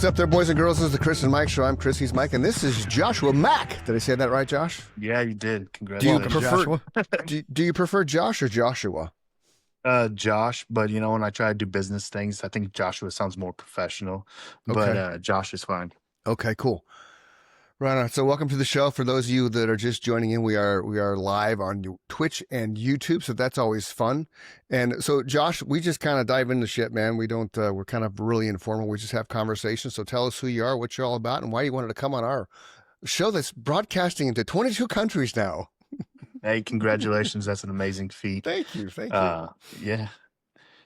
What's up there, boys and girls? This is the Chris and Mike Show. I'm Chris, he's Mike, and this is Joshua Mack. Did I say that right, Josh? Yeah, you did. Do Congratulations. you prefer do you prefer Josh or Joshua? Josh, but when I try to do business things, I think Joshua sounds more professional, but Okay. Josh is fine. Okay, cool. Right on. So welcome to the show. For those of you that are just joining in, we are live on Twitch and YouTube, so that's always fun. And so, Josh, we just kind of dive into shit, man. We don't. We're kind of really informal. We just have conversations. So tell us who you are, what you're all about, and why you wanted to come on our show that's broadcasting into 22 countries now. Hey, congratulations. That's an amazing feat. Thank you. Thank you. Yeah.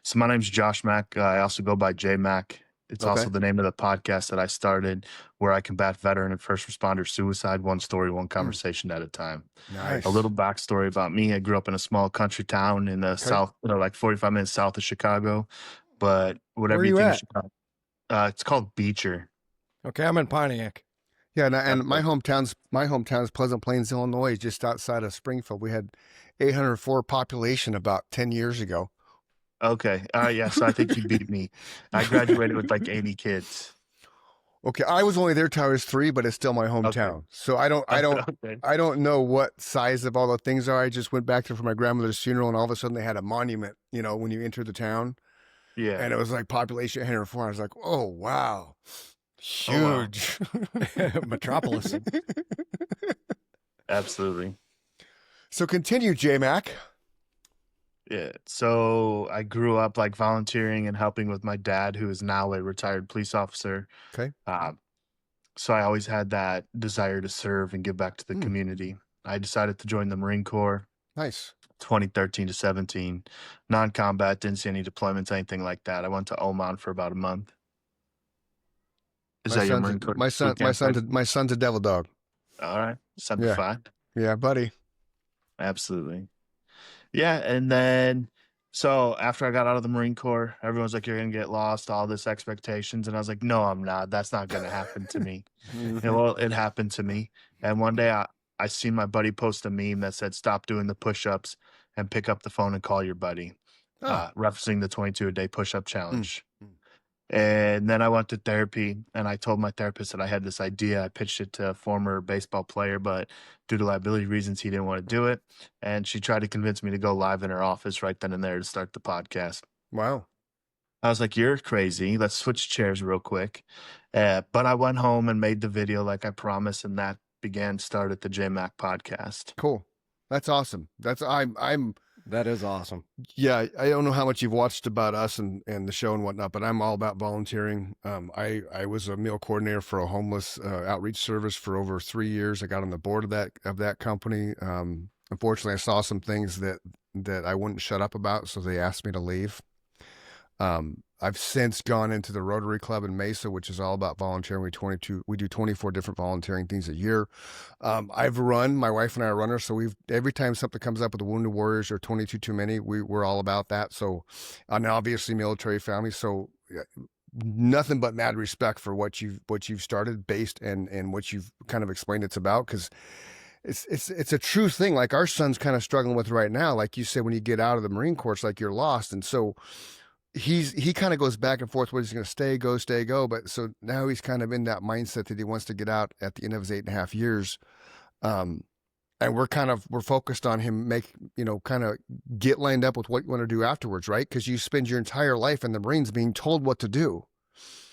So my name's Josh Mack. I also go by J Mack. It's also the name of the podcast that I started, where I combat veteran and first responder suicide, one story, one conversation at a time. Nice. A little backstory about me. I grew up in a small country town in the south, like 45 minutes south of Chicago. But whatever Where you think at? of Chicago, it's called Beecher. Okay, I'm in Pontiac. Yeah, and my hometown's Pleasant Plains, Illinois, just outside of Springfield. We had 804 population about 10 years ago. Okay. Yeah. So I think you beat me. I graduated with like 80 kids. Okay, I was only there till I was 3, but it's still my hometown. Okay. So I don't Okay. I don't know what size of all the things are. I just went back there for my grandmother's funeral, and all of a sudden they had a monument, when you enter the town, Yeah. and it was like population 104. I was like, oh wow, huge. Metropolis. Absolutely. So continue, J Mac. Yeah. So I grew up like volunteering and helping with my dad, who is now a retired police officer. Okay. So I always had that desire to serve and give back to the community. I decided to join the Marine Corps. Nice. 2013 to 17, non-combat, didn't see any deployments, anything like that. I went to Oman for about a month. Is that your Marine Corps? My son's a devil dog. All right. Simplified. Yeah, buddy. Absolutely. Yeah. And then, so after I got out of the Marine Corps, everyone's like, you're going to get lost, all this expectations. And I was like, no, I'm not. That's not going to happen to me. And well, it happened to me. And one day I seen my buddy post a meme that said, stop doing the push-ups and pick up the phone and call your buddy, referencing the 22 a day push-up challenge. And then I went to therapy, and I told my therapist that I had this idea. I pitched it to a former baseball player, but due to liability reasons, he didn't want to do it. And she tried to convince me to go live in her office right then and there to start the podcast. Wow. I was like, you're crazy. Let's switch chairs real quick. But I went home and made the video like I promised, and that started the J Mac podcast. Cool. That's awesome. That is awesome. Yeah, I don't know how much you've watched about us and the show and whatnot, but I'm all about volunteering. I was a meal coordinator for a homeless outreach service for over 3 years. I got on the board of that company. Unfortunately, I saw some things that I wouldn't shut up about, so they asked me to leave. I've since gone into the Rotary Club in Mesa, which is all about volunteering. We do 24 different volunteering things a year. I've run, my wife and I are runners, so every time something comes up with the Wounded Warriors or 22 Too Many, we're all about that. So, and obviously military family. So nothing but mad respect for what you've started based and what you've kind of explained it's about. 'Cause it's a true thing. Like our son's kind of struggling with right now. Like you said, when you get out of the Marine Corps, it's like you're lost. And so, he kind of goes back and forth whether he's going to stay, go. But so now he's kind of in that mindset that he wants to get out at the end of his 8.5 years. And we're focused on him kind of get lined up with what you want to do afterwards, right? Because you spend your entire life in the Marines being told what to do.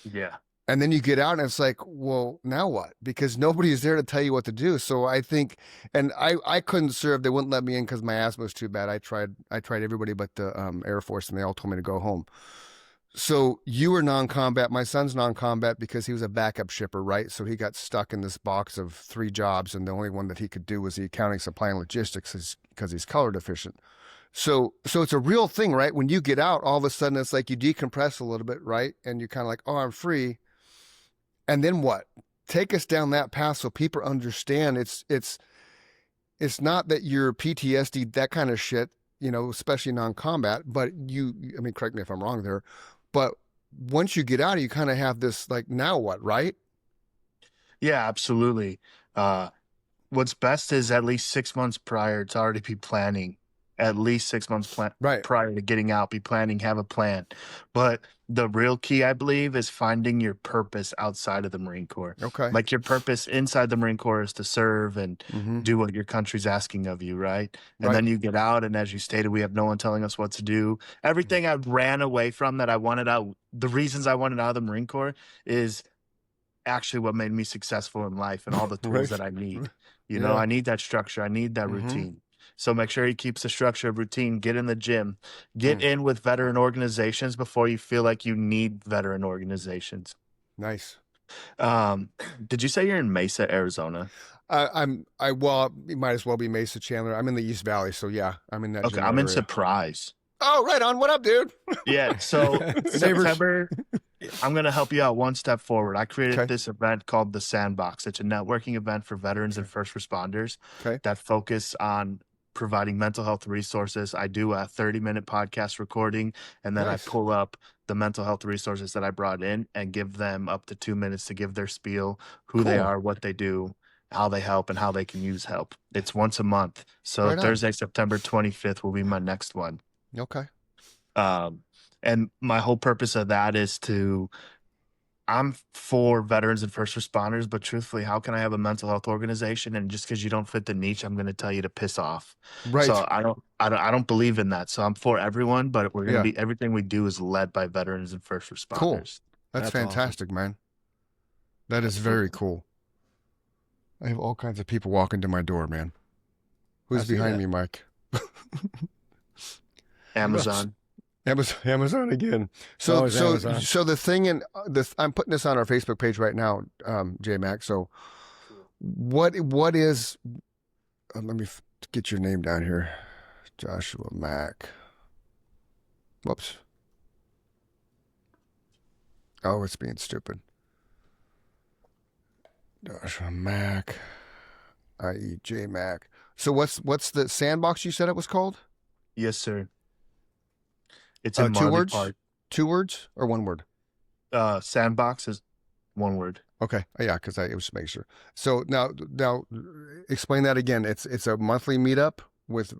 Yeah. And then you get out and it's like, well, now what? Because nobody is there to tell you what to do. So I think, and I couldn't serve. They wouldn't let me in because my asthma was too bad. I tried everybody but the Air Force, and they all told me to go home. So you were non-combat. My son's non-combat because he was a backup shipper, right? So he got stuck in this box of 3 jobs, and the only one that he could do was the accounting, supply, and logistics because he's color deficient. So it's a real thing, right? When you get out, all of a sudden it's like you decompress a little bit, right? And you're kind of like, oh, I'm free. And then what? Take us down that path so people understand it's not that you're PTSD, that kind of shit, especially non-combat, but correct me if I'm wrong there, but once you get out, you kind of have this like, now what, right? Yeah, absolutely. What's best is at least 6 months prior to already be planning at least 6 months Right. prior to getting out, be planning, have a plan. But the real key, I believe, is finding your purpose outside of the Marine Corps. Okay. Like your purpose inside the Marine Corps is to serve and Mm-hmm. do what your country's asking of you, right? And Right. then you get out, and as you stated, we have no one telling us what to do. Everything I ran away from that I wanted out, the reasons I wanted out of the Marine Corps is actually what made me successful in life and all the tools Right. that I need. You Yeah. know, I need that structure. I need that Mhm. routine. So make sure he keeps the structure of routine. Get in the gym. Get in with veteran organizations before you feel like you need veteran organizations. Nice. Did you say you're in Mesa, Arizona? Well, it might as well be Mesa Chandler. I'm in the East Valley, so yeah, I'm in that Okay, general I'm in area. Surprise. Oh, right on. What up, dude? Yeah, so Neighbors. September, I'm going to help you out one step forward. I created Okay. this event called the Sandbox. It's a networking event for veterans and first responders Okay. that focus on providing mental health resources. I do a 30-minute podcast recording, and then Nice. I pull up the mental health resources that I brought in and give them up to 2 minutes to give their spiel, who they Cool. are, what they do, how they help, and how they can use help. It's once a month. So Right on. Thursday, September 25th will be my next one. Okay. And my whole purpose of that is I'm for veterans and first responders, but truthfully, how can I have a mental health organization and just because you don't fit the niche, I'm going to tell you to piss off? Right. So I don't believe in that. So I'm for everyone, but we're going to Yeah. be everything we do is led by veterans and first responders. Cool. That's That's fantastic, man. That is very cool. I have all kinds of people walking to my door, man. Who's I see behind that. me, Mike? Amazon. Amazon again. So Always Amazon. so the thing in this, I'm putting this on our Facebook page right now, J Mac. So what is? Let me get your name down here, Joshua Mack. Whoops. Oh, it's being stupid. Joshua Mack, i.e. J Mac. So what's the Sandbox you said it was called? Yes, sir. It's in 2 Marley words? Park. 2 words or 1 word? Sandbox is 1 word. Okay. Yeah, because I was making sure. So now explain that again. It's a monthly meetup with.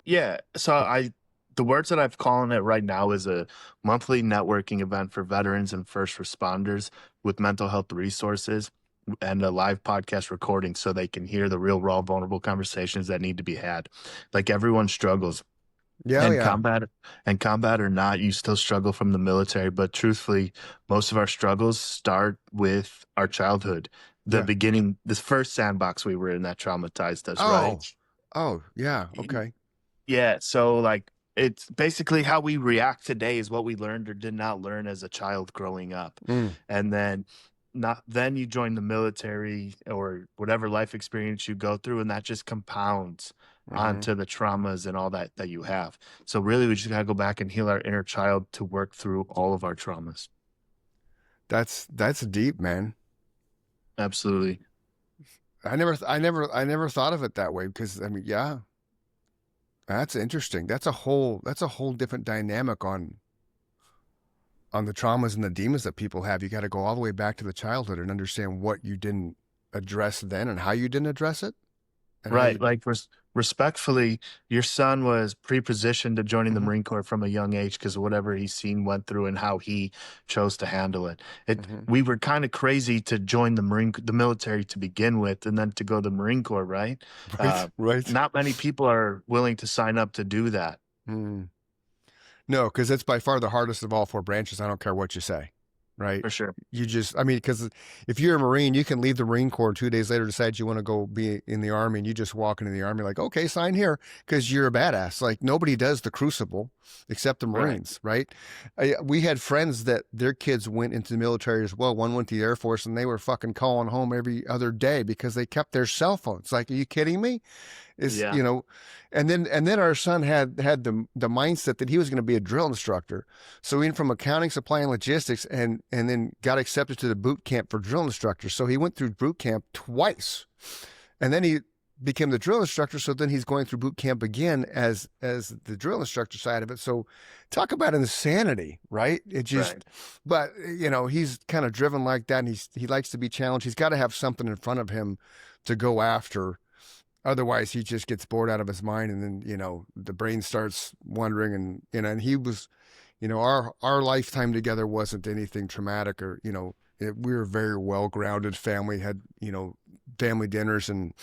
Yeah. So the words that I've calling it right now is a monthly networking event for veterans and first responders with mental health resources and a live podcast recording so they can hear the real, raw, vulnerable conversations that need to be had. Like everyone struggles. Yeah, And yeah. combat or not, you still struggle from the military. But truthfully, most of our struggles start with our childhood. The Yeah. beginning, this first sandbox we were in that traumatized us, right? Oh, yeah. Okay. Yeah. So like it's basically how we react today is what we learned or did not learn as a child growing up. And then you join the military or whatever life experience you go through, and that just compounds onto the traumas and all that you have. So really, we just gotta go back and heal our inner child to work through all of our traumas. That's deep, man. Absolutely. I never thought of it that way because I mean, yeah, that's interesting. That's a whole different dynamic on the traumas and the demons that people have. You got to go all the way back to the childhood and understand what you didn't address then and how you didn't address it. And Right. Like respectfully, your son was pre-positioned to joining the Marine Corps from a young age because of whatever he's seen, went through, and how he chose to handle it. We were kind of crazy to join the military to begin with, and then to go to the Marine Corps, right? Right. Not many people are willing to sign up to do that. No, because it's by far the hardest of all 4 branches. I don't care what you say. Right. For sure. You just, I mean, because if you're a Marine, you can leave the Marine Corps 2 days later, decide you want to go be in the Army, and you just walk into the Army like, okay, sign here, because you're a badass. Like nobody does the crucible except the Marines, right? We had friends that their kids went into the military as well. One went to the Air Force, and they were fucking calling home every other day because they kept their cell phones. Like, are you kidding me? You know, and then our son had the mindset that he was going to be a drill instructor. So he went from accounting, supply, and logistics, and then got accepted to the boot camp for drill instructor. So he went through boot camp twice, and then he became the drill instructor. So then he's going through boot camp again as the drill instructor side of it. So talk about insanity, right? It just, but you know, he's kind of driven like that, and he likes to be challenged. He's got to have something in front of him to go after. Otherwise, he just gets bored out of his mind, and then the brain starts wandering, and he was, our lifetime together wasn't anything traumatic or we were a very well grounded family. Had family dinners, and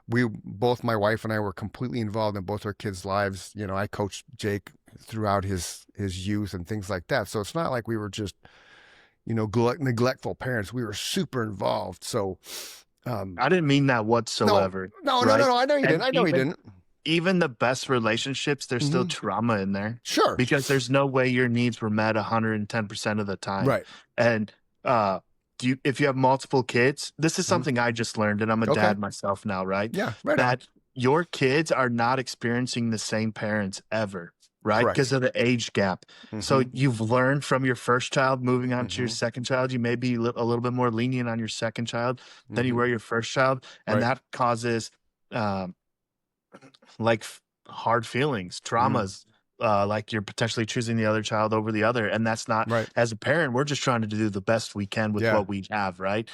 both my wife and I were completely involved in both our kids' lives. I coached Jake throughout his youth and things like that. So it's not like we were just neglectful parents. We were super involved. So I didn't mean that whatsoever. No. I know you didn't. I know you didn't. Even the best relationships, there's still trauma in there. Sure. Because there's no way your needs were met 110% of the time. Right. And if you have multiple kids, this is something I just learned, and I'm a dad myself now, right? Yeah, right. That your kids are not experiencing the same parents ever, right? Because of the age gap. So you've learned from your first child, moving on to your second child, you may be a little bit more lenient on your second child than you were your first child. And that causes like hard feelings, traumas, like you're potentially choosing the other child over the other. And that's not, as a parent, we're just trying to do the best we can with what we have, right?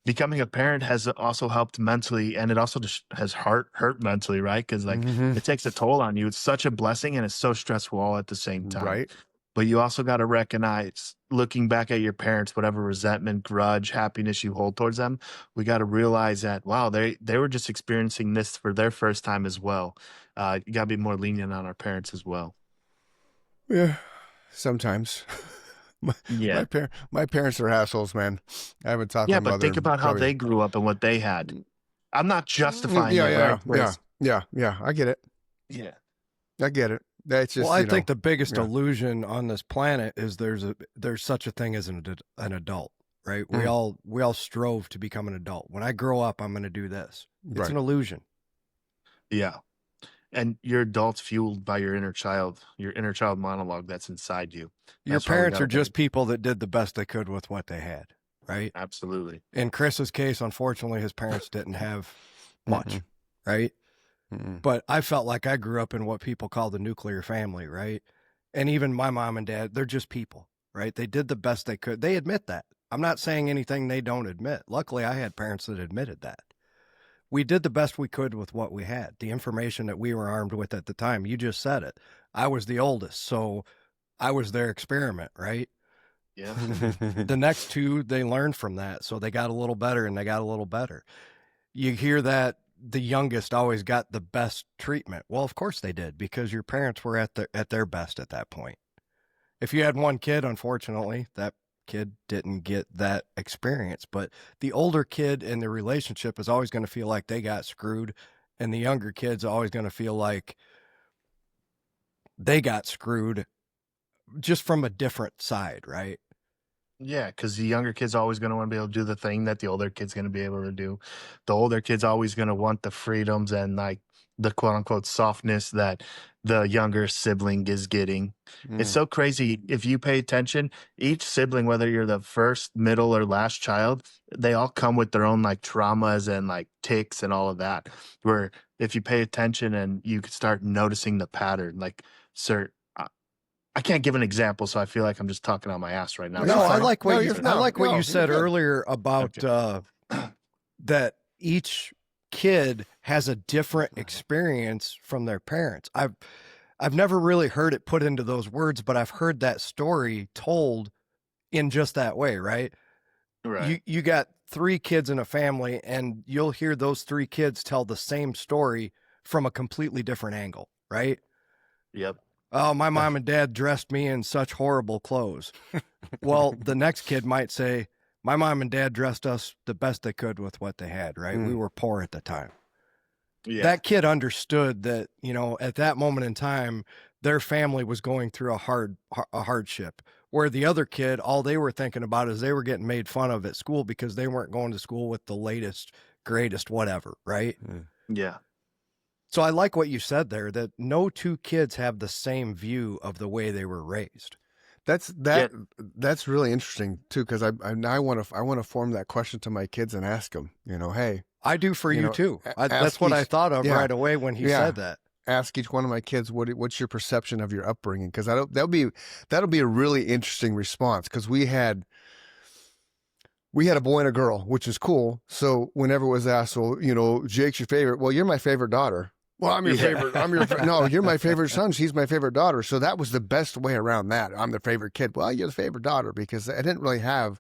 Becoming a parent has also helped mentally, and it also just has hurt mentally, right? Because like it takes a toll on you. It's such a blessing, and it's so stressful all at the same time. Right. But you also got to recognize, looking back at your parents, whatever resentment, grudge, happiness you hold towards them, we got to realize that, wow, they were just experiencing this for their first time as well. You got to be more lenient on our parents as well. Yeah, sometimes. My parents are assholes, man. I haven't talked to my mother. Yeah, but think about how they grew up and what they had. I'm not justifying it. Yeah. I get it. Yeah. I get it. That's just, I think the biggest illusion on this planet is there's such a thing as an adult, right? We all strove to become an adult. When I grow up, I'm going to do this. It's an illusion. Yeah. And your adult's fueled by your inner child monologue that's inside you. Your parents are just people that did the best they could with what they had, right? Absolutely. In Chris's case, unfortunately, his parents didn't have much, right? But I felt like I grew up in what people call the nuclear family, right? And even my mom and dad, they're just people, right? They did the best they could. They admit that. I'm not saying anything they don't admit. Luckily, I had parents that admitted that. We did the best we could with what we had, the information that we were armed with at the time. You just said it. I was the oldest, so I was their experiment, right? Yeah. The next two, they learned from that, so they got a little better and they got a little better. You hear that the youngest always got the best treatment. Well, of course they did, because your parents were at their best at that point. If you had one kid, unfortunately, that kid didn't get that experience. But the older kid in the relationship is always going to feel like they got screwed, and the younger kid's always going to feel like they got screwed, just from a different side, right? Yeah, because the younger kid's always going to want to be able to do the thing that the older kid's going to be able to do. The older kid's always going to want the freedoms and like the quote unquote softness that the younger sibling is getting. It's so crazy. If you pay attention, each sibling, whether you're the first, middle, or last child, they all come with their own like traumas and like tics and all of that. Where if you pay attention and you could start noticing the pattern, like, sir, I can't give an example, so I feel like I'm just talking on my ass right now. No, I like what you said earlier about that each kid has a different experience from their parents. I've never really heard it put into those words, but I've heard that story told in just that way, right? Right. You got 3 kids in a family, and you'll hear those 3 kids tell the same story from a completely different angle, right? Yep. Oh, my mom and dad dressed me in such horrible clothes. Well, the next kid might say, my mom and dad dressed us the best they could with what they had, right? We were poor at the time. Yeah. That kid understood that, at that moment in time, their family was going through a hardship, where the other kid, all they were thinking about is they were getting made fun of at school because they weren't going to school with the latest, greatest, whatever, right? Yeah. So I like what you said there, that no 2 kids have the same view of the way they were raised. That's really interesting too, because I want to form that question to my kids and ask them, hey. I do for you too. That's what I thought of right away when he said that. Ask each one of my kids, what's your perception of your upbringing? Because that'll be a really interesting response, because we had we had a boy and a girl, which is cool. So whenever it was asked, well, you know, Jake's your favorite. Well, you're my favorite daughter. Well, I'm your favorite. No, you're my favorite son. She's my favorite daughter. So that was the best way around that. I'm the favorite kid. Well, you're the favorite daughter, because I didn't really have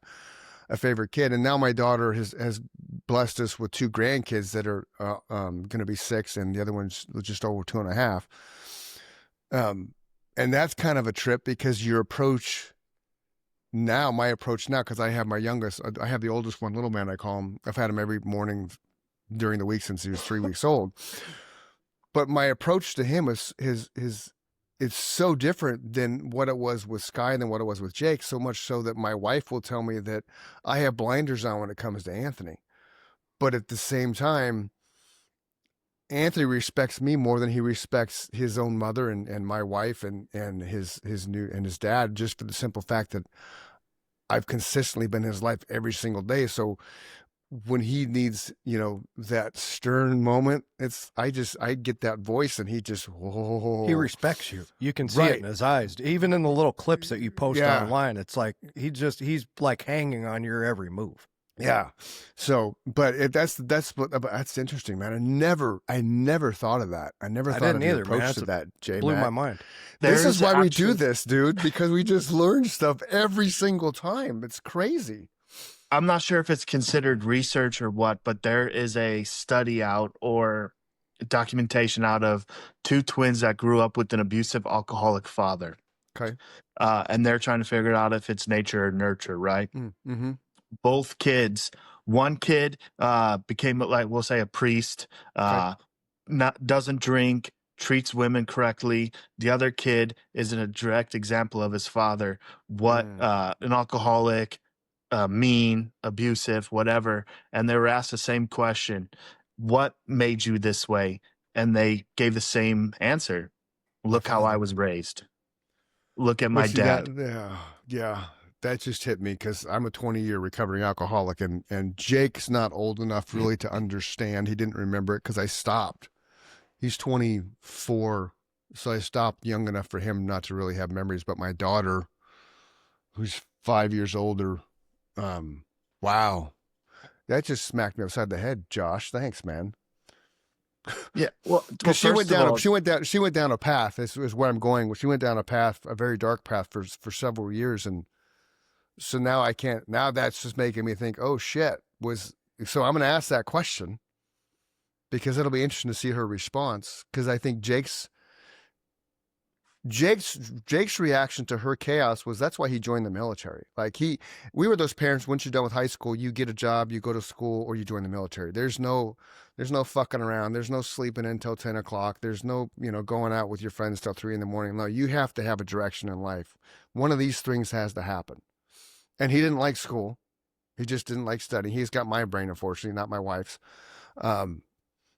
a favorite kid. And now my daughter has blessed us with 2 grandkids that are going to be 6, and the other one's just over 2.5. And that's kind of a trip, because my approach now, because I have my youngest, I have the oldest one, little man, I call him. I've had him every morning during the week since he was 3 weeks old. But my approach to him is it's so different than what it was with Sky, than what it was with Jake, so much so that my wife will tell me that I have blinders on when it comes to Anthony. But at the same time, Anthony respects me more than he respects his own mother and my wife and his dad, just for the simple fact that I've consistently been in his life every single day. So when he needs, you know, that stern moment, I get that voice, and he just, whoa. He respects you. You can see it in his eyes. Even in the little clips that you post online, it's like he's like hanging on your every move. Yeah. So, but that's interesting, man. I never thought of that. I never thought of the approach to that, J. Blew my mind. This is why we do this, dude, because we just learn stuff every single time. It's crazy. I'm not sure if it's considered research or what, but there is a study out, or documentation out, of 2 twins that grew up with an abusive alcoholic father. Okay. And they're trying to figure out if it's nature or nurture, right? Mm-hmm. Both kids, one kid became, like, we'll say, a priest, doesn't drink, treats women correctly. The other kid is a direct example of his father, an alcoholic, mean, abusive, whatever. And they were asked the same question: what made you this way? And they gave the same answer: look how I was raised. Look at my dad. Yeah. That just hit me, because I'm a 20-year recovering alcoholic, and Jake's not old enough really to understand. He didn't remember it because I stopped. He's 24, so I stopped young enough for him not to really have memories. But my daughter, who's 5 years older, wow, that just smacked me upside the head, Josh. Thanks, man. Yeah, well, she went down a path. This is where I'm going. She went down a very dark path for several years, and so now I can't. Now that's just making me think, oh shit. So I'm going to ask that question, because it'll be interesting to see her response. Because I think Jake's reaction to her chaos was, that's why he joined the military. Like we were those parents, once you're done with high school, you get a job, you go to school, or you join the military. There's no fucking around. There's no sleeping until 10 o'clock. There's no, going out with your friends till 3 a.m. No, you have to have a direction in life. One of these things has to happen. And he didn't like school. He just didn't like studying. He's got my brain, unfortunately, not my wife's.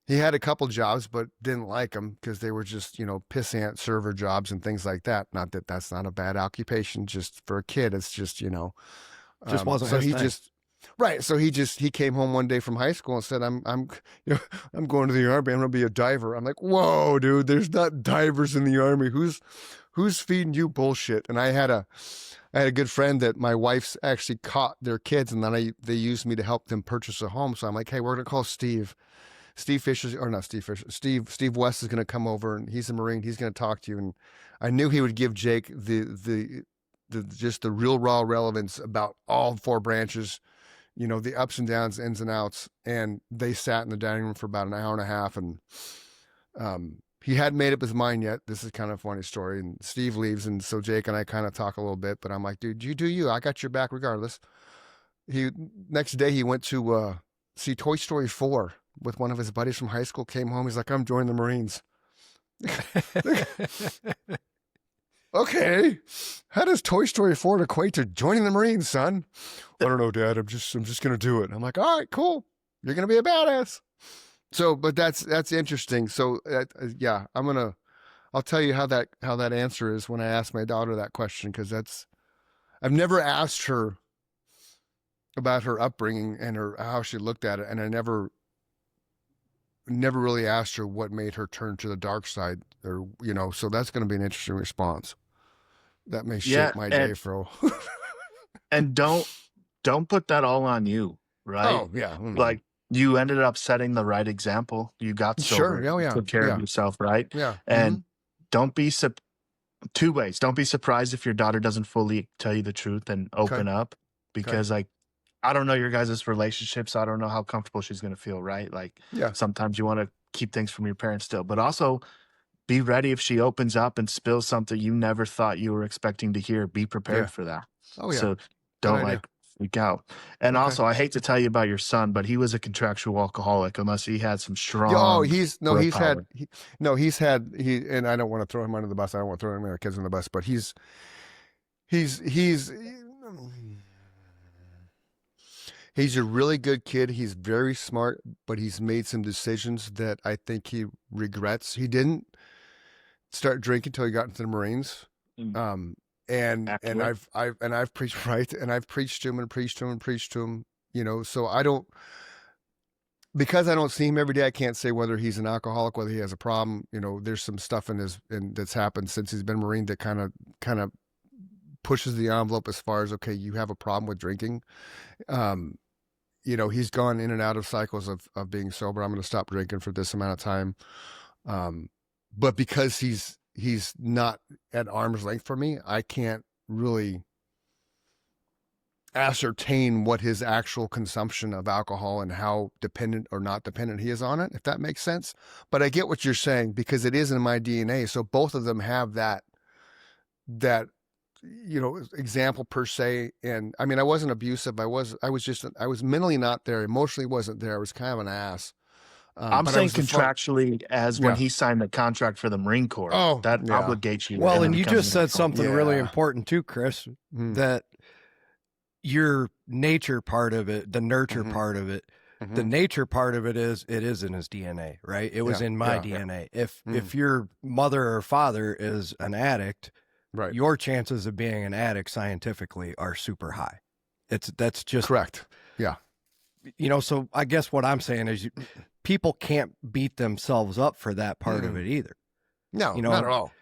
He had a couple jobs, but didn't like them because they were just, pissant server jobs and things like that. Not that that's not a bad occupation, just for a kid. It's just, just wasn't. So his thing. Right. So he came home one day from high school and said, I'm going to the Army. I'm going to be a diver. I'm like, whoa, dude, there's not divers in the Army. Who's feeding you bullshit? And I had a good friend that my wife's actually caught their kids, and then they used me to help them purchase a home. So I'm like, hey, we're going to call Steve West is going to come over, and he's a Marine. He's going to talk to you. And I knew he would give Jake the just the real raw relevance about all 4 branches, the ups and downs, ins and outs. And they sat in the dining room for about an hour and a half, and he hadn't made up his mind yet. This is kind of a funny story. And Steve leaves, and so Jake and I kind of talk a little bit, but I'm like, dude, you do you. I got your back regardless. Next day he went to see Toy Story 4 with one of his buddies from high school. Came home, he's like, I'm joining the Marines. Okay, how does Toy Story 4 equate to joining the Marines, son? I don't know, Dad. I'm just going to do it. I'm like, all right, cool. You're going to be a badass. So, but that's interesting. So, yeah, I'll tell you how that answer is when I ask my daughter that question, because I've never asked her about her upbringing and how she looked at it, and I never really asked her what made her turn to the dark side, or so that's going to be an interesting response. That may shape my day, Fro. And don't don't put that all on you, right? Oh yeah. Like, you ended up setting the right example. You got sober, Sure. Oh yeah. took care of yourself, right? Yeah. And don't be two ways. Don't be surprised if your daughter doesn't fully tell you the truth and open up, because like, I don't know your guys' relationship, so I don't know how comfortable she's going to feel, right? Like, sometimes you want to keep things from your parents still, but also be ready if she opens up and spills something you never thought you were expecting to hear. Be prepared for that. Oh yeah. So don't like freak out. And also, I hate to tell you about your son, but he was a contractual alcoholic, unless he had some strong. He's had, and I don't want to throw him under the bus. I don't want to throw him and our kids on the bus, but he's a really good kid. He's very smart, but he's made some decisions that I think he regrets. He didn't start drinking until he got into the Marines. And I've preached and I've preached to him and preached to him and preached to him, you know, so because I don't see him every day, I can't say whether he's an alcoholic, whether he has a problem. You know, there's some stuff that's happened since he's been Marine that kind of pushes the envelope as far as, okay, you have a problem with drinking. You know, he's gone in and out of cycles of being sober. I'm going to stop drinking for this amount of time. But because he's not at arm's length for me, I can't really ascertain what his actual consumption of alcohol and how dependent or not dependent he is on it, if that makes sense. But I get what you're saying, because it is in my DNA. So both of them have that, you know, example per se. And I mean, I wasn't abusive. I was mentally not there. Emotionally wasn't there. I was kind of an ass. I'm saying contractually, as when he signed the contract for the Marine Corps, that obligates you. Well, and you just said something really important too, Chris, that your nature part of it, the nurture part of it, the nature part of it is in his DNA, right? It was in my DNA. If your mother or father is an addict, right, your chances of being an addict scientifically are super high. That's just correct. Yeah. You know, so I guess what I'm saying is people can't beat themselves up for that part of it either. No, you know, not at all.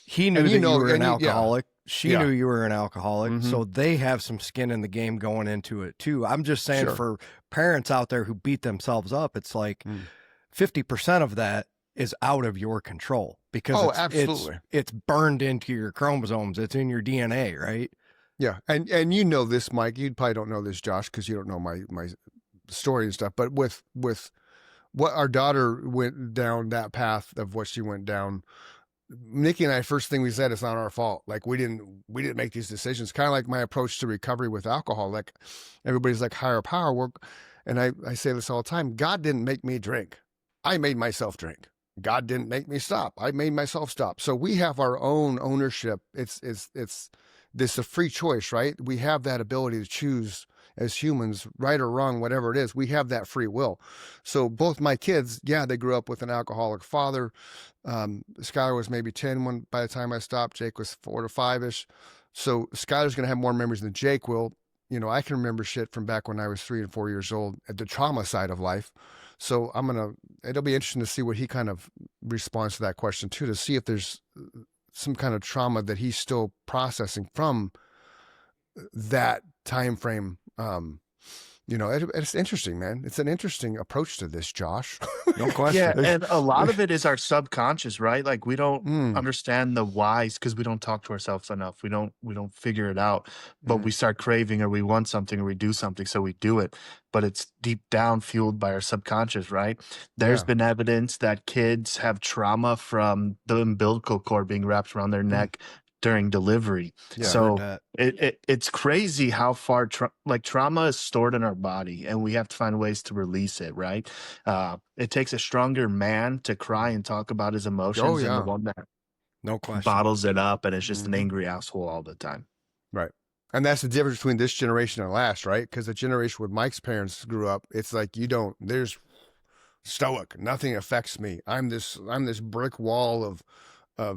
He knew that you were an alcoholic. She knew you were an alcoholic. So they have some skin in the game going into it too. I'm just saying for parents out there who beat themselves up, it's like 50% of that is out of your control, because it's burned into your chromosomes. It's in your DNA, right? Yeah. And you know this, Mike, you probably don't know this, Josh, because you don't know my story and stuff, but with what our daughter went down that path of what she went down, Nikki and I, first thing we said, it's not our fault. Like, we didn't make these decisions. Kind of like my approach to recovery with alcohol. Like, everybody's like higher power work. And I say this all the time. God didn't make me drink. I made myself drink. God didn't make me stop. I made myself stop. So we have our own ownership. It's this a free choice, right? We have that ability to choose as humans, right or wrong, whatever it is. We have that free will. So both my kids, they grew up with an alcoholic father. Skylar was maybe 10 by the time I stopped. Jake was 4 to 5-ish. So Skylar's going to have more memories than Jake will. You know, I can remember shit from back when I was 3 and 4 years old at the trauma side of life. So it'll be interesting to see what he kind of responds to that question too, to see if there's some kind of trauma that he's still processing from that time frame. You know, it's interesting, man. It's an interesting approach to this, Josh. No question. Yeah, and a lot of it is our subconscious, right? Like, we don't understand the whys because we don't talk to ourselves enough. We don't figure it out, but we start craving, or we want something, or we do something, so we do it. But it's deep down fueled by our subconscious, right? There's been evidence that kids have trauma from the umbilical cord being wrapped around their neck during delivery. So it's crazy how far trauma is stored in our body, and we have to find ways to release it, right? It takes a stronger man to cry and talk about his emotions than the one that bottles it up and is just an angry asshole all the time. Right. And that's the difference between this generation and last, right? Because the generation with Mike's parents grew up, it's like, there's stoic, nothing affects me. I'm this brick wall of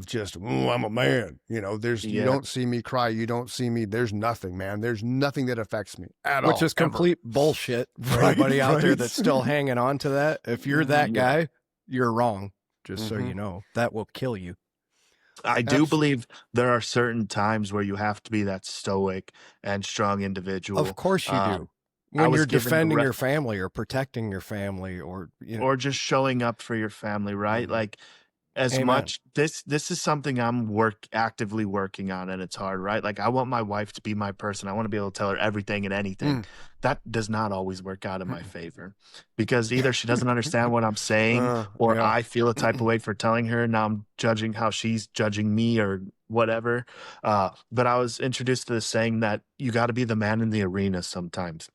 just, I'm a man, you know, you don't see me cry. You don't see me. There's nothing, man. There's nothing that affects me at all. Which is complete bullshit for anybody out there that's still hanging on to that. If you're that guy, you're wrong. Just so you know, that will kill you. I do believe there are certain times where you have to be that stoic and strong individual. Of course you do. I When was you're given the defending your family or protecting your family, or or just showing up for your family, right? Like, as Amen. much this is something I'm actively working on, and it's hard, right? Like, I want my wife to be my person. I want to be able to tell her everything and anything. That does not always work out in my favor, because either she doesn't understand what I'm saying, or I feel a type of way for telling her. Now I'm judging how she's judging me or whatever. But I was introduced to this saying that you got to be the man in the arena sometimes.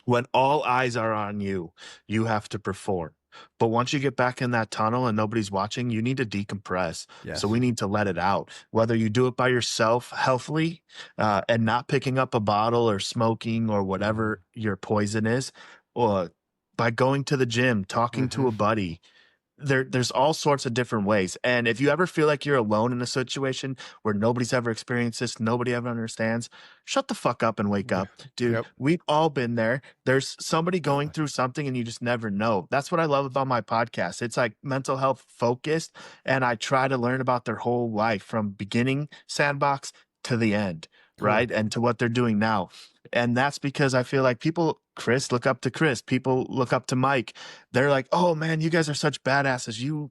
When all eyes are on you, you have to perform. But once you get back in that tunnel and nobody's watching, you need to decompress. Yes. So we need to let it out. Whether you do it by yourself healthily, and not picking up a bottle or smoking or whatever your poison is, or by going to the gym, talking to a buddy. There's all sorts of different ways. And if you ever feel like you're alone in a situation where nobody's ever experienced this, nobody ever understands, shut the fuck up and wake up, dude. Yep. We've all been there. There's somebody going through something and you just never know. That's what I love about my podcast. It's like mental health focused, and I try to learn about their whole life from beginning Sandbox to the end, right? And to what they're doing now. And that's because I feel like Chris, look up to Chris. People look up to Mike. They're like, oh man, you guys are such badasses. You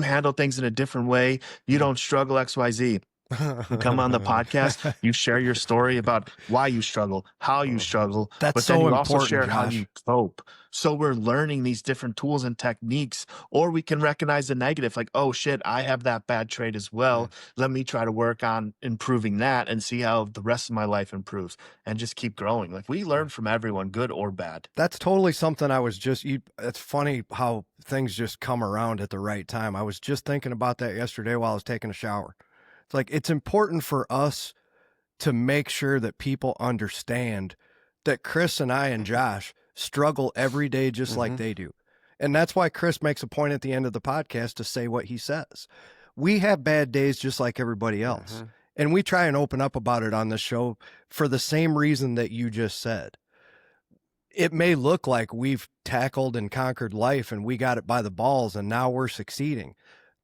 handle things in a different way. You don't struggle XYZ. You come on the podcast, you share your story about why you struggle, how you struggle. That's but so then you important, also share how Josh. you cope. So we're learning these different tools and techniques, or we can recognize the negative, like, oh shit, I have that bad trait as well. Let me try to work on improving that and see how the rest of my life improves, and just keep growing. Like, we learn from everyone, good or bad. That's totally something I was just, it's funny how things just come around at the right time. I was just thinking about that yesterday while I was taking a shower. It's like, it's important for us to make sure that people understand that Chris and I and Josh struggle every day just like they do. And that's why Chris makes a point at the end of the podcast to say what he says. We have bad days just like everybody else. And we try and open up about it on the show for the same reason that you just said. It may look like we've tackled and conquered life and we got it by the balls and now we're succeeding.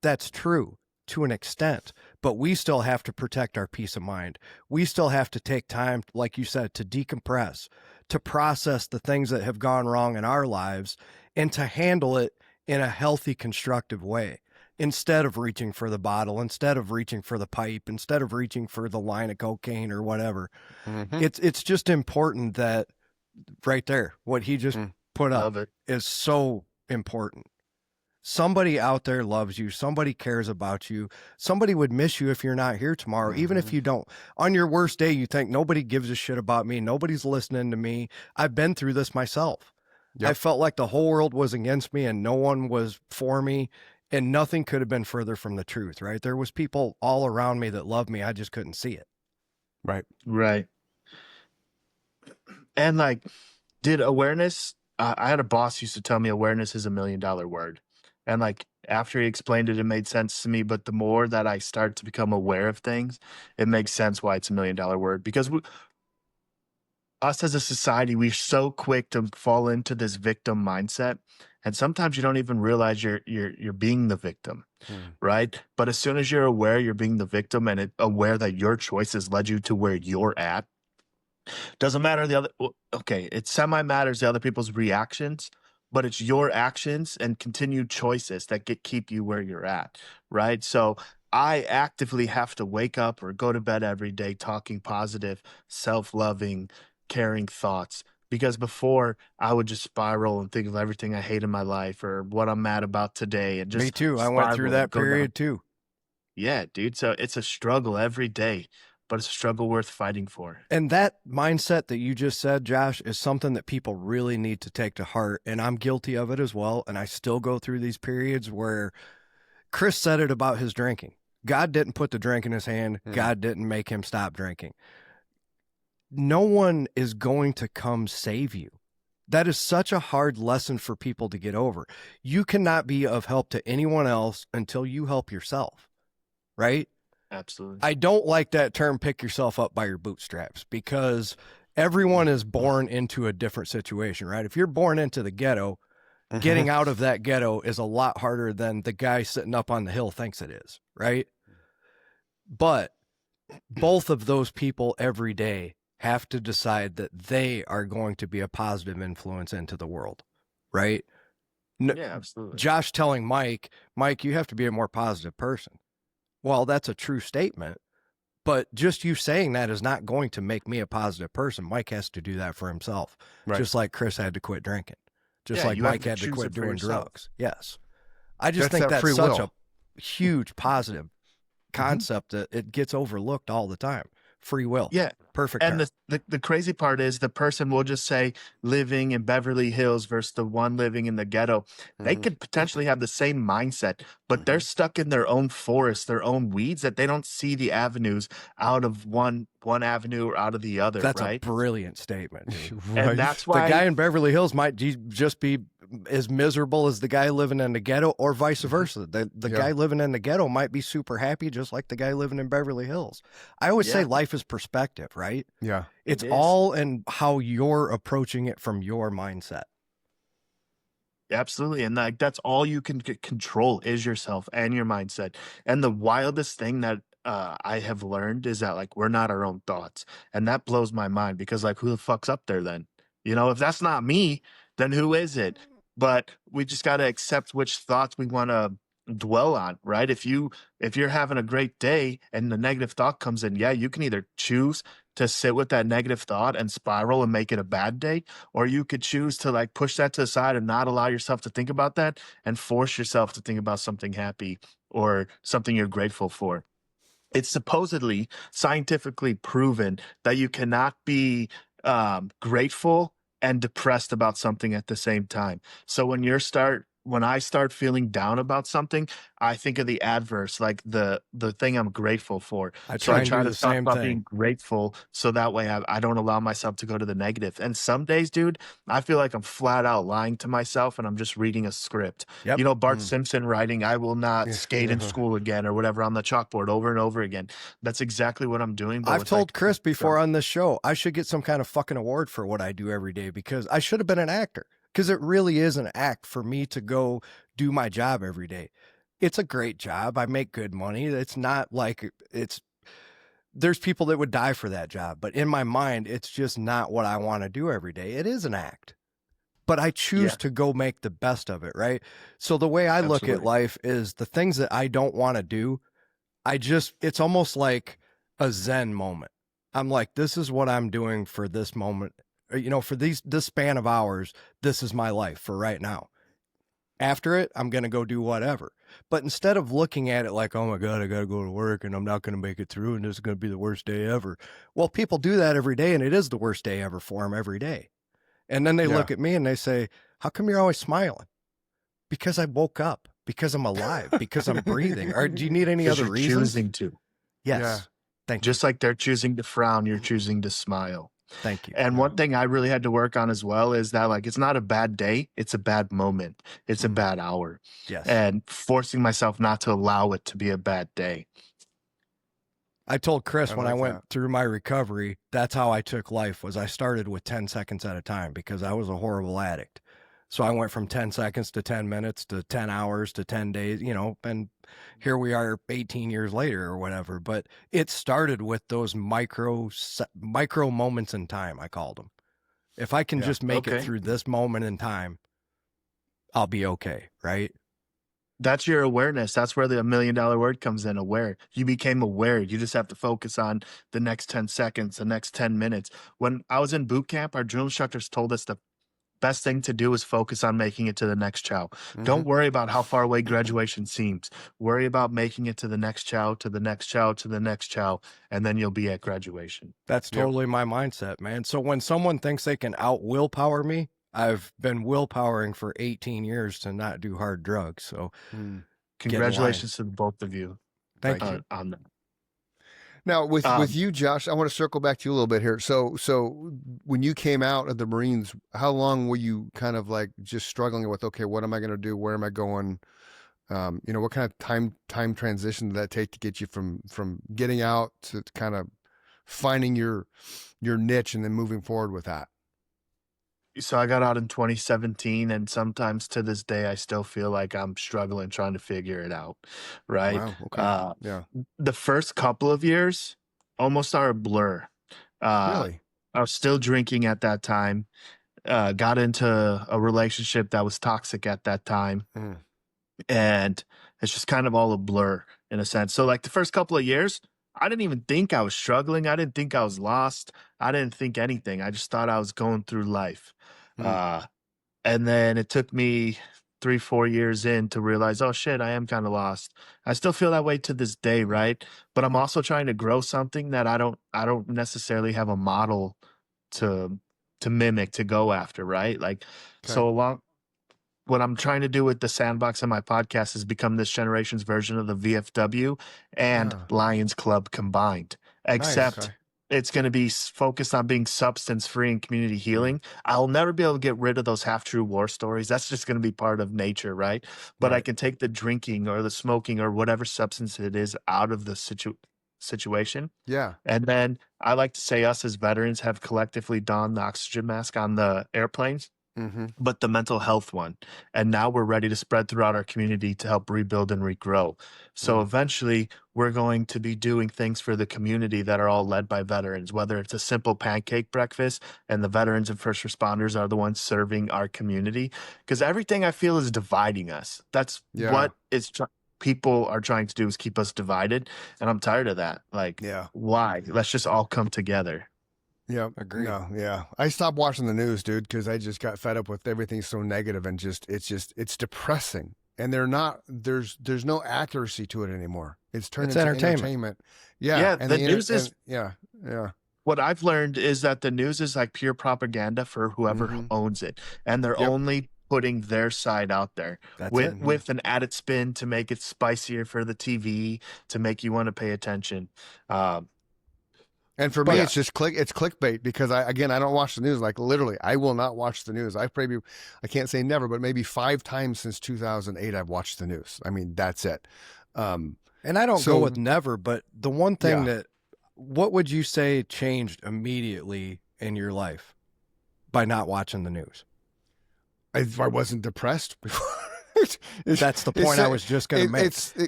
That's true to an extent, but we still have to protect our peace of mind. We still have to take time, like you said, to decompress, to process the things that have gone wrong in our lives, and to handle it in a healthy, constructive way. Instead of reaching for the bottle, instead of reaching for the pipe, instead of reaching for the line of cocaine or whatever. It's just important that right there, what he just put up is so important. Somebody out there loves you. Somebody cares about you. Somebody would miss you if you're not here tomorrow. Even if you don't. On your worst day, you think nobody gives a shit about me. Nobody's listening to me. I've been through this myself. I felt like the whole world was against me and no one was for me, and nothing could have been further from the truth, right? There was people all around me that loved me. I just couldn't see it. Right. And like, did awareness, I had a boss used to tell me awareness is $1 million word. And like, after he explained it, it made sense to me. But the more that I start to become aware of things, it makes sense why it's $1 million word. Because us as a society, we're so quick to fall into this victim mindset. And sometimes you don't even realize you're being the victim, right? But as soon as you're aware you're being the victim, and aware that your choices led you to where you're at, doesn't matter it semi-matters the other people's reactions, but it's your actions and continued choices that keep you where you're at, right? So I actively have to wake up or go to bed every day talking positive, self-loving, caring thoughts, because before I would just spiral and think of everything I hate in my life or what I'm mad about today. And just Me too. I went through that period too. Yeah, dude. So it's a struggle every day, but it's a struggle worth fighting for. And that mindset that you just said, Josh, is something that people really need to take to heart. And I'm guilty of it as well. And I still go through these periods where Chris said it about his drinking. God didn't put the drink in his hand. God didn't make him stop drinking. No one is going to come save you. That is such a hard lesson for people to get over. You cannot be of help to anyone else until you help yourself, right? Absolutely. I don't like that term, pick yourself up by your bootstraps, because everyone is born into a different situation, right? If you're born into the ghetto, getting out of that ghetto is a lot harder than the guy sitting up on the hill thinks it is, right? But both of those people every day have to decide that they are going to be a positive influence into the world, right? Yeah, absolutely. Josh telling Mike, you have to be a more positive person. Well, that's a true statement, but just you saying that is not going to make me a positive person. Mike has to do that for himself, just like Chris had to quit drinking, just like Mike had to quit doing drugs. Yes. I just think that's such a huge positive concept that it gets overlooked all the time. Free will. Yeah. Perfect. And the crazy part is the person will just say living in Beverly Hills versus the one living in the ghetto. They could potentially have the same mindset, but they're stuck in their own forest, their own weeds, that they don't see the avenues out of one avenue or out of the other. That's right? a brilliant statement. And that's why the guy in Beverly Hills might just be as miserable as the guy living in the ghetto, or vice versa. The guy living in the ghetto might be super happy, just like the guy living in Beverly Hills. I always say life is perspective, right? Yeah. It's all in how you're approaching it from your mindset. Absolutely. And that's all you can control is yourself and your mindset. And the wildest thing that I have learned is that, like, we're not our own thoughts. And that blows my mind, because, like, who the fuck's up there then? You know, if that's not me, then who is it? But we just got to accept which thoughts we want to dwell on, right? If you're having a great day and the negative thought comes in, you can either choose to sit with that negative thought and spiral and make it a bad day, or you could choose to, like, push that to the side and not allow yourself to think about that and force yourself to think about something happy or something you're grateful for. It's supposedly scientifically proven that you cannot be grateful and depressed about something at the same time. So when I start feeling down about something, I think of the adverse, like the thing I'm grateful for. I try to talk about being grateful, so that way I don't allow myself to go to the negative. And some days, dude, I feel like I'm flat out lying to myself and I'm just reading a script. Yep. You know, Bart Simpson writing, "I will not skate in school again," or whatever, on the chalkboard over and over again. That's exactly what I'm doing. I've told Chris before on this show, I should get some kind of fucking award for what I do every day, because I should have been an actor. Because it really is an act for me to go do my job every day. It's a great job. I make good money. It's not like there's people that would die for that job. But in my mind, it's just not what I want to do every day. It is an act. But I choose to go make the best of it, right? So the way I look at life is the things that I don't want to do, it's almost like a Zen moment. I'm like, this is what I'm doing for this moment. You know, for this span of hours, this is my life for right now. After it, I'm going to go do whatever. But instead of looking at it like, oh my God, I got to go to work and I'm not going to make it through and this is going to be the worst day ever. Well, people do that every day, and it is the worst day ever for them every day. And then they look at me and they say, how come you're always smiling? Because I woke up, because I'm alive, because I'm breathing. Or do you need any other reasons? Choosing to. Yes. Yeah. Thank you. Just like they're choosing to frown, you're choosing to smile. Thank you. And one thing I really had to work on as well is that, like, it's not a bad day. It's a bad moment. It's a bad hour. Yes. And forcing myself not to allow it to be a bad day. I told Chris when I went through my recovery, that's how I took life. Was I started with 10 seconds at a time, because I was a horrible addict. So I went from 10 seconds to 10 minutes to 10 hours to 10 days, you know, and here we are 18 years later or whatever. But it started with those micro moments in time, I called them. If I can just make it through this moment in time, I'll be okay, right? That's your awareness. That's where the $1 million word comes in, aware. You became aware. You just have to focus on the next 10 seconds, the next 10 minutes. When I was in boot camp, our drill instructors told us the best thing to do is focus on making it to the next chow. Don't worry about how far away graduation seems. Worry about making it to the next chow, to the next chow, to the next chow, and then you'll be at graduation. That's totally my mindset, man. So when someone thinks they can out willpower me, I've been willpowering for 18 years to not do hard drugs. So congratulations to both of you. Thank you. On that. Now, with you, Josh, I want to circle back to you a little bit here. So when you came out of the Marines, how long were you kind of like just struggling with, okay, what am I going to do? Where am I going? You know, what kind of time transition did that take to get you from getting out to kind of finding your niche and then moving forward with that? So I got out in 2017, and sometimes to this day, I still feel like I'm struggling trying to figure it out, right? Wow. Okay. Yeah. The first couple of years almost are a blur. Uh, Really? I was still drinking at that time, got into a relationship that was toxic at that time, Mm. and it's just kind of all a blur in a sense. So like the first couple of years, I didn't even think I was struggling. I didn't think I was lost. I didn't think anything. I just thought I was going through life. Mm. Uh, and then it took me 3, 4 years in to realize, oh shit, I am kind of lost. I still feel that way to this day, right? But I'm also trying to grow something that I don't necessarily have a model to mimic, to go after, right? Like Okay. so along what I'm trying to do with the Sandbox and my podcast is become this generation's version of the VFW and Ah, Lions Club combined, Nice. except okay. it's going to be focused on being substance free and community healing. I'll never be able to get rid of those half true war stories. That's just going to be part of nature, right? But I Right. can take the drinking or the smoking or whatever substance it is out of the situation. Yeah. And then I like to say us as veterans have collectively donned the oxygen mask on the airplanes, Mm-hmm. but the mental health one. And now we're ready to spread throughout our community to help rebuild and regrow. So Mm. eventually, we're going to be doing things for the community that are all led by veterans, whether it's a simple pancake breakfast and the veterans and first responders are the ones serving our community. Because everything I feel is dividing us. That's Yeah. what people are trying to do, is keep us divided. And I'm tired of that. Like, Yeah. why? Let's just all come together. Yeah. Agreed. No. Yeah. I stopped watching the news, dude, because I just got fed up with everything so negative and it's depressing. And there's no accuracy to it anymore. It's turned It's into entertainment. Yeah. Yeah, And the news is yeah. Yeah. what I've learned is that the news is like pure propaganda for whoever Mm-hmm. owns it, and they're Yep. only putting their side out there That's with it. with an added spin to make it spicier for the TV, to make you want to pay attention. Um, And for But me, yeah, it's clickbait because I don't watch the news. Like literally, I will not watch the news. I can't say never, but maybe 5 times since 2008, I've watched the news. I mean, that's it. And I don't So- go with never, but the one thing Yeah. what would you say changed immediately in your life by not watching the news? I wasn't depressed before. That's the point I was just going to make.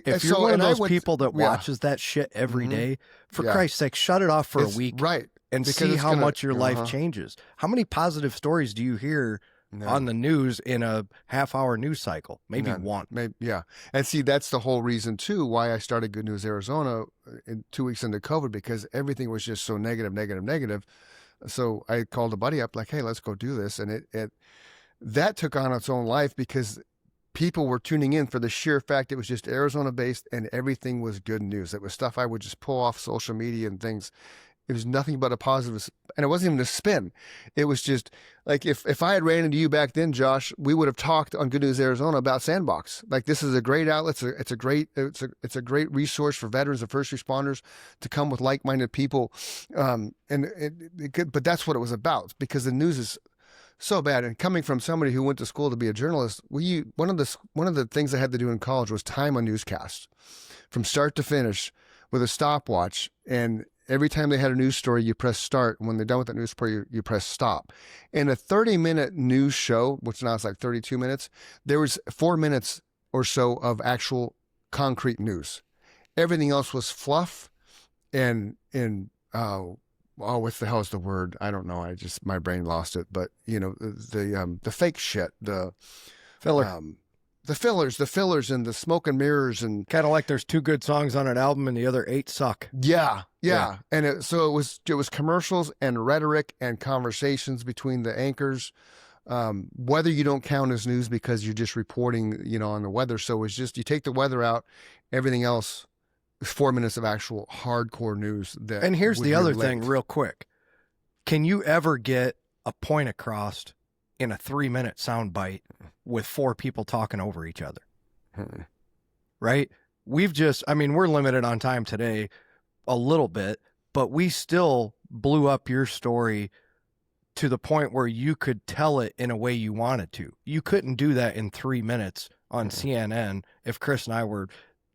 If you're one of those people that watches that shit every Mhm. day, for Yeah. Christ's sake, shut it off for a week right? and because see it's how gonna- much your life uh-huh. changes. How many positive stories do you hear No. on the news in a half-hour news cycle? Maybe None. one. Maybe, yeah. And see, that's the whole reason too why I started Good News Arizona in 2 weeks into COVID, because everything was just so negative. So I called a buddy up like, hey, let's go do this. And it that took on its own life because people were tuning in for the sheer fact it was just Arizona based and everything was good news. It was stuff I would just pull off social media and things. It was nothing but a positive, and it wasn't even a spin. It was just like if I had ran into you back then, Josh, we would have talked on Good News Arizona about Sandbox. Like, this is a great outlet. It's a great resource for veterans and first responders to come with like-minded people. But that's what it was about, because the news is so bad. And coming from somebody who went to school to be a journalist, one of the things I had to do in college was time a newscast from start to finish with a stopwatch. And every time they had a news story, you press start. And when they're done with that news story, you press stop. In a 30-minute news show, which now is like 32 minutes, there was 4 minutes or so of actual concrete news. Everything else was fluff and what the hell is the word? I don't know. My brain lost it. But the fake shit, the Filler. the fillers and the smoke and mirrors and Kind of like there's 2 good songs on an album and the other 8 suck. yeah. Yeah. And it was commercials and rhetoric and conversations between the anchors. Weather you don't count as news because you're just reporting, on the weather. So it's just, you take the weather out, everything else is 4 minutes of actual hardcore news. And here's would the other relate. thing real quick. Can you ever get a point across in a 3-minute soundbite with 4 people talking over each other? Right? We're limited on time today a little bit, but we still blew up your story to the point where you could tell it in a way you wanted to. You couldn't do that in 3 minutes on CNN if Chris and I were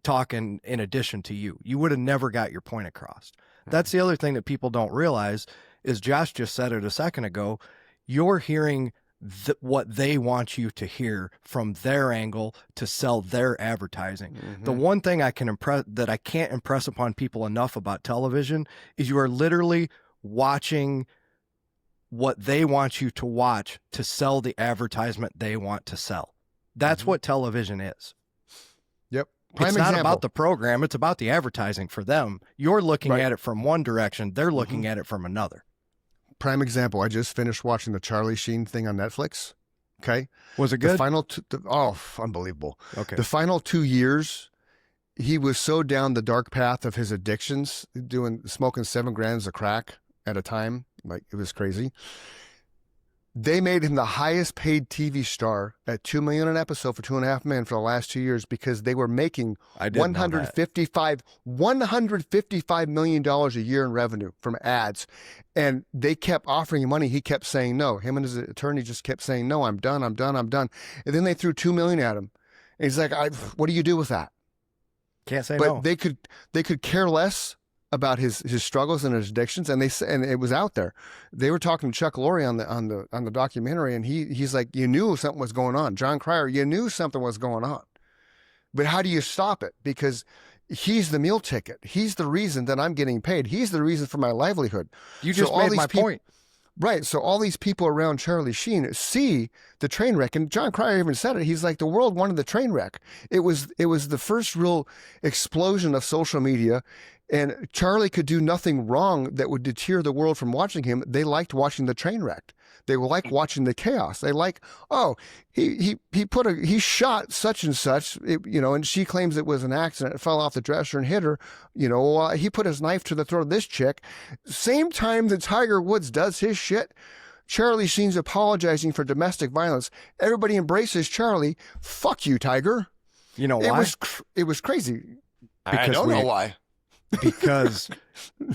talking in addition to you. You would have never got your point across. That's the other thing that people don't realize is Josh just said it a second ago. you're hearing what they want you to hear from their angle to sell their advertising. The one thing I can't impress upon people enough about television is you are literally watching what they want you to watch to sell the advertisement they want to sell. That's what television is. Yep. It's not about the program. It's about the advertising for them. You're looking at it from one direction. They're looking at it from another. Prime example. I just finished watching the Charlie Sheen thing on Netflix. Okay. Was it good? The final, unbelievable. Okay. The final 2 years, he was so down the dark path of his addictions, smoking 7 grams of crack at a time. Like, it was crazy. They made him the highest paid TV star at $2 million an episode for 2.5 Men for the last 2 years, because they were making $155 million a year in revenue from ads. And they kept offering him money. He kept saying no. Him and his attorney just kept saying, no, I'm done. And then they threw $2 million at him. And he's like, what do you do with that? Can't say no. But they could care less about his struggles and his addictions, and it was out there. They were talking to Chuck Lorre on the documentary, and he's like, you knew something was going on. John Cryer, you knew something was going on, but how do you stop it? Because he's the meal ticket. He's the reason that I'm getting paid. He's the reason for my livelihood. You just made my point. Right. So all these people around Charlie Sheen see the train wreck, and John Cryer even said it. He's like, the world wanted the train wreck. It was the first real explosion of social media. And Charlie could do nothing wrong that would deter the world from watching him. They liked watching the train wreck. They like watching the chaos. They like, he shot such and such, and she claims it was an accident. It fell off the dresser and hit her. He put his knife to the throat of this chick. Same time that Tiger Woods does his shit, Charlie Sheen's apologizing for domestic violence. Everybody embraces Charlie. Fuck you, Tiger. You know why? It was crazy. I don't know why. Because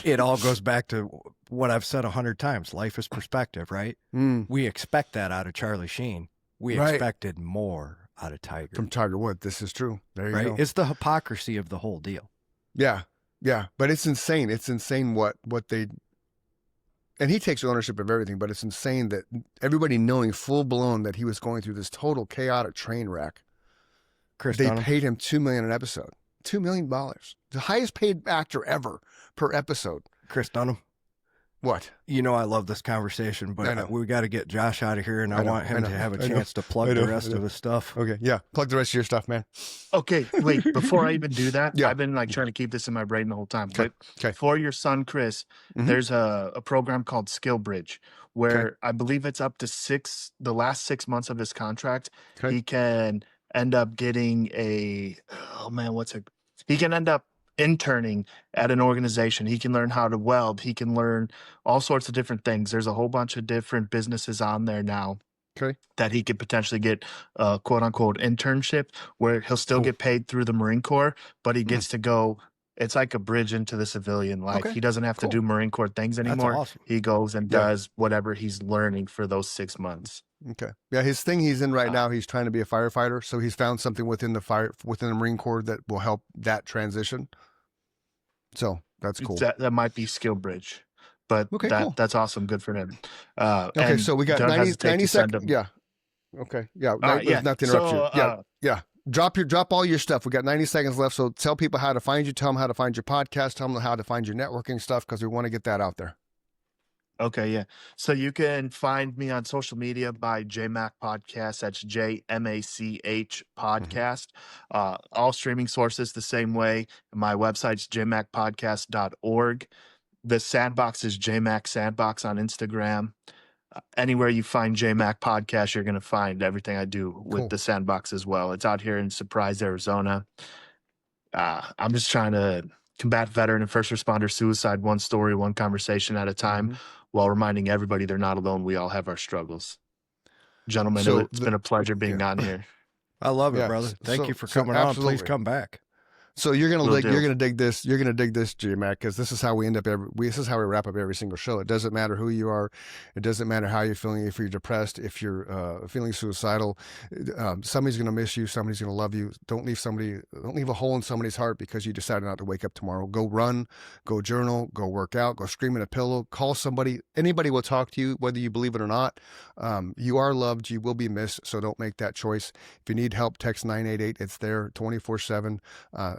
it all goes back to what I've said 100 times. Life is perspective, right? We expect that out of Charlie Sheen. We expected more out of Tiger. From Tiger Woods. This is true. There you go. It's the hypocrisy of the whole deal. Yeah. Yeah. But it's insane. It's insane what they, and he takes ownership of everything, but it's insane that everybody knowing full blown that he was going through this total chaotic train wreck. They paid him $2 million an episode. $2 million. The highest paid actor ever per episode. Chris Dunham. What? I love this conversation, but we got to get Josh out of here, and I want him to have a chance to plug the rest of his stuff. Okay, yeah. Plug the rest of your stuff, man. Okay, wait. Before I even do that, I've been trying to keep this in my brain the whole time. But for your son, Chris, there's a program called Skill Bridge, where I believe it's up to the last 6 months of his contract, he can end up getting he can end up interning at an organization. He can learn how to weld. He can learn all sorts of different things. There's a whole bunch of different businesses on there now that he could potentially get a quote unquote internship where he'll still get paid through the Marine Corps, but he gets to go. It's like a bridge into the civilian life. He doesn't have to do Marine Corps things anymore. Awesome. He goes and does whatever he's learning for those 6 months. Okay. Yeah, his thing he's in right now, he's trying to be a firefighter, so he's found something within the Marine Corps that will help that transition. So that's cool. That might be Skill Bridge, but cool. That's awesome. Good for him. Okay, so we got 90 seconds. Yeah. Okay. Yeah. Not to interrupt you. Yeah. Drop all your stuff. We got 90 seconds left. So tell people how to find you. Tell them how to find your podcast. Tell them how to find your networking stuff, because we want to get that out there. Okay, yeah. So you can find me on social media by JMack Podcast. That's JMACH Podcast. All streaming sources the same way. My website's jmackpodcast.org. The Sandbox is JMack Sandbox on Instagram. Anywhere you find JMack Podcast, you're going to find everything I do with the Sandbox as well. It's out here in Surprise, Arizona. I'm just trying to combat veteran and first responder suicide, one story, one conversation at a time, while reminding everybody they're not alone. We all have our struggles. Gentlemen, it's been a pleasure being on here. I love it, brother. Thank you for coming on. Please come back. So you're gonna Will dig, do. you're gonna dig this. You're gonna dig this, J Mac, because this is how we end up this is how we wrap up every single show. It doesn't matter who you are. It doesn't matter how you're feeling. If you're depressed, if you're feeling suicidal, somebody's gonna miss you. Somebody's gonna love you. Don't leave a hole in somebody's heart because you decided not to wake up tomorrow. Go run, go journal, go work out, go scream in a pillow, call somebody. Anybody will talk to you, whether you believe it or not. You are loved. You will be missed. So don't make that choice. If you need help, text 988. It's there 24/7.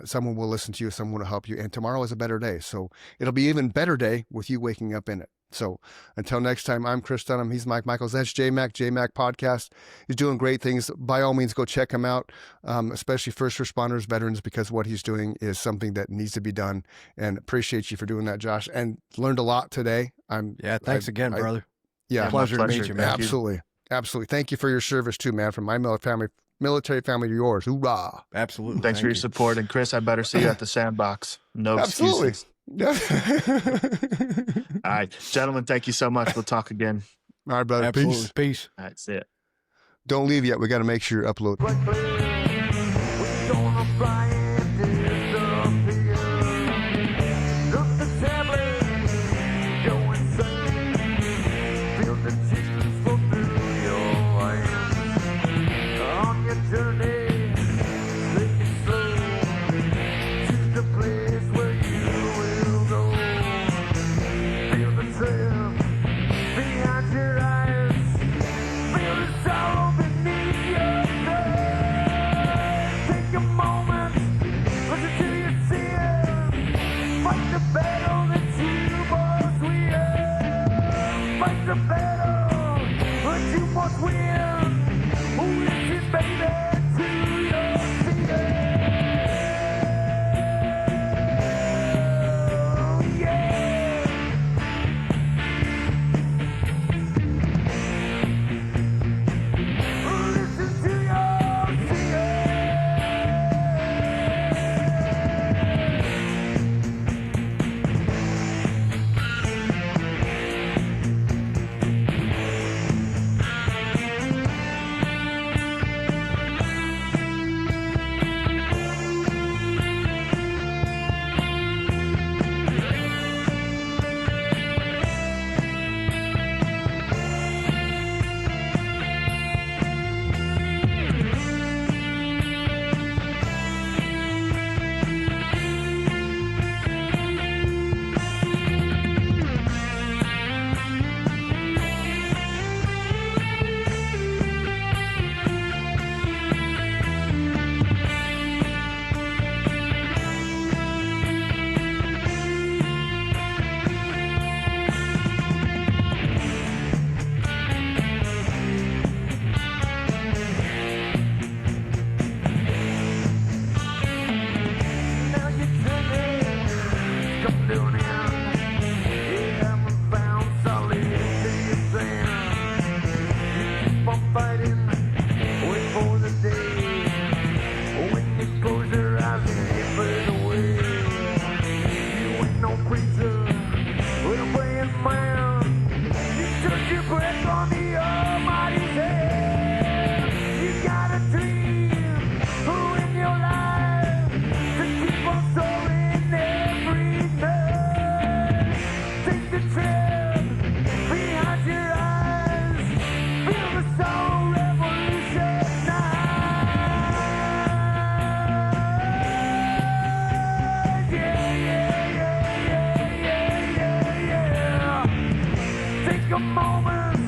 Someone will listen to you, someone will help you, and tomorrow is a better day. So it'll be even better day with you waking up in it. So until next time, I'm Chris Dunham. He's Mike Michaels. That's J Mac Podcast. He's doing great things. By all means, go check him out, especially first responders, veterans, because what he's doing is something that needs to be done. And appreciate you for doing that, Josh. And learned a lot today. Thanks again, brother. Yeah, pleasure to meet you, man. Absolutely. Thank you for your service too, man. From my military family to yours. Hoorah. Absolutely. Thanks for your support. And Chris, I better see you at the Sandbox. No excuses. Yeah. All right, gentlemen, thank you so much. We'll talk again. All right, brother. Absolutely. Peace. All right, see it. Don't leave yet. We got to make sure you upload. Take a moment.